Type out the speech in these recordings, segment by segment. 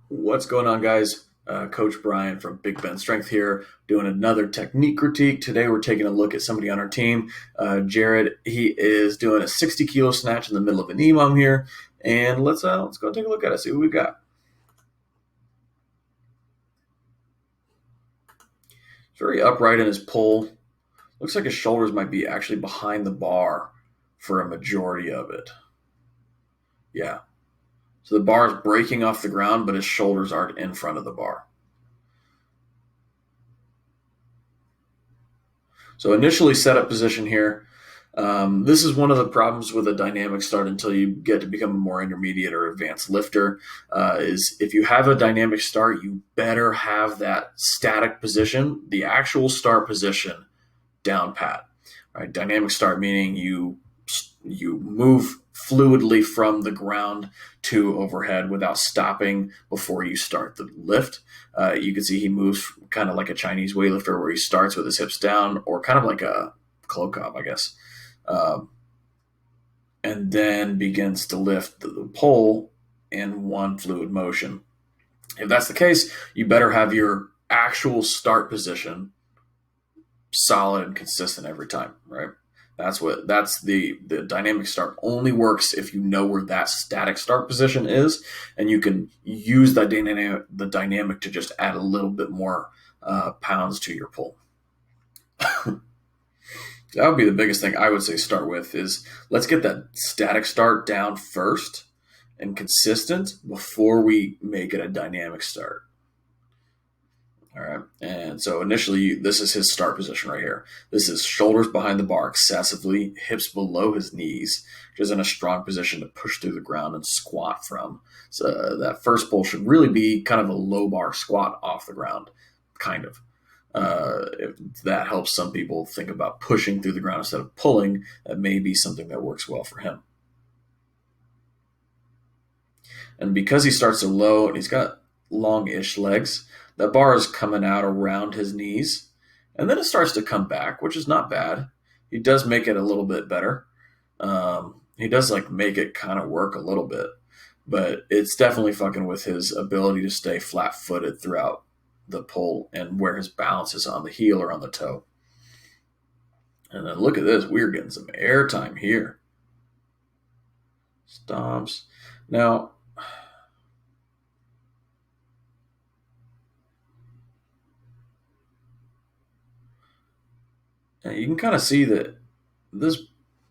What's going on, guys? Coach Brian from Big Ben Strength here, doing another technique critique. Today, we're taking a look at somebody on our team. Jared, he is doing a 60 kilo snatch in the middle of an EMOM here, and let's go take a look at it. See what we got. He's very upright in his pull. Looks like his shoulders might be actually behind the bar for a majority of it. Yeah. So the bar is breaking off the ground, but his shoulders aren't in front of the bar. So initially setup position here. This is one of the problems with a dynamic start until you get to become a more intermediate or advanced lifter. Is if you have a dynamic start, you better have that static position, the actual start position, down pat. Right? Dynamic start meaning you move fluidly from the ground to overhead without stopping before you start the lift. You can see he moves kind of like a Chinese weightlifter where he starts with his hips down, or kind of like a cloak I guess, um, and then begins to lift the pole in one fluid motion. If that's the case, you better have your actual start position solid and consistent every time, right? That's the dynamic start only works if you know where that static start position is, and you can use the dynamic to just add a little bit more pounds to your pull. That would be the biggest thing I would say start with is let's get that static start down first and consistent before we make it a dynamic start. All right. And so initially, this is his start position right here. This is shoulders behind the bar excessively, hips below his knees, which is in a strong position to push through the ground and squat from. So that first pull should really be kind of a low bar squat off the ground, kind of. If that helps some people think about pushing through the ground instead of pulling, that may be something that works well for him. And because he starts so low and he's got long-ish legs, that bar is coming out around his knees. And then it starts to come back, which is not bad. He does make it a little bit better. He does like make it kind of work a little bit, but it's definitely fucking with his ability to stay flat-footed throughout the pull and where his balance is on the heel or on the toe. And then look at this. We're getting some air time here. Stomps. Now, you can kind of see that this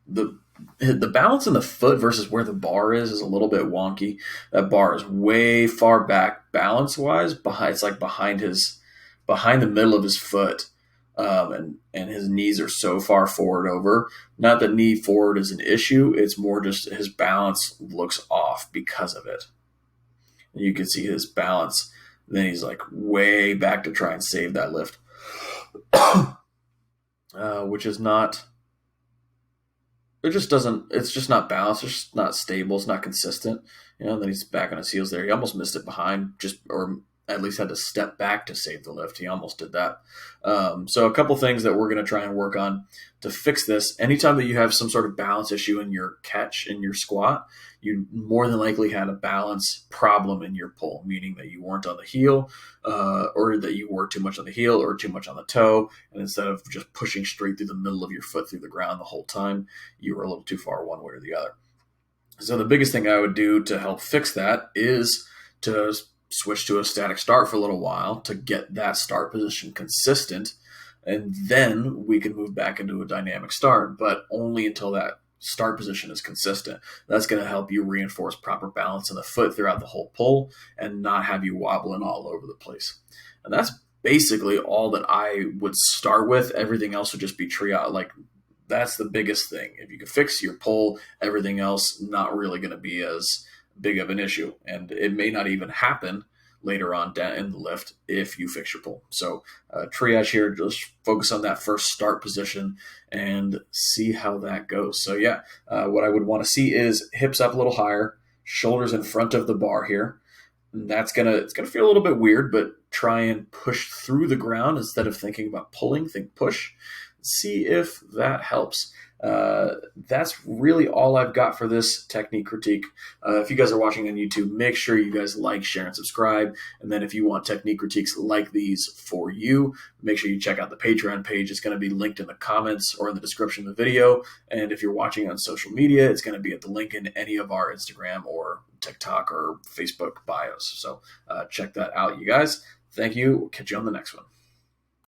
the balance in the foot versus where the bar is a little bit wonky. That bar is way far back balance wise. Behind it's like behind the middle of his foot, and his knees are so far forward over. Not that knee forward is an issue. It's more just his balance looks off because of it. And you can see his balance. Then he's like way back to try and save that lift, which is not. It just doesn't. It's just not balanced. It's just not stable. It's not consistent. Then he's back on his heels there. He almost missed it behind, or at least had to step back to save the lift. He almost did that. So a couple things that we're going to try and work on to fix this. Anytime that you have some sort of balance issue in your catch, in your squat, you more than likely had a balance problem in your pull, meaning that you weren't on the heel, or that you were too much on the heel or too much on the toe. And instead of just pushing straight through the middle of your foot through the ground the whole time, you were a little too far one way or the other. So the biggest thing I would do to help fix that is to switch to a static start for a little while to get that start position consistent, and then we can move back into a dynamic start, but only until that start position is consistent. That's going to help you reinforce proper balance in the foot throughout the whole pull and not have you wobbling all over the place. And that's basically all that I would start with. Everything else would just be triage. Like, that's the biggest thing. If you can fix your pull, everything else not really going to be as big of an issue. And it may not even happen later on down in the lift if you fix your pull. So triage here, just focus on that first start position and see how that goes. So yeah, what I would want to see is hips up a little higher, shoulders in front of the bar here. And it's gonna feel a little bit weird, but try and push through the ground instead of thinking about pulling. Think push. See if that helps. That's really all I've got for this technique critique. If you guys are watching on YouTube, make sure you guys like, share, and subscribe. And then if you want technique critiques like these for you, make sure you check out the Patreon page. It's going to be linked in the comments or in the description of the video. And if you're watching on social media, it's going to be at the link in any of our Instagram or TikTok or Facebook bios. So check that out, you guys. Thank you. We'll catch you on the next one.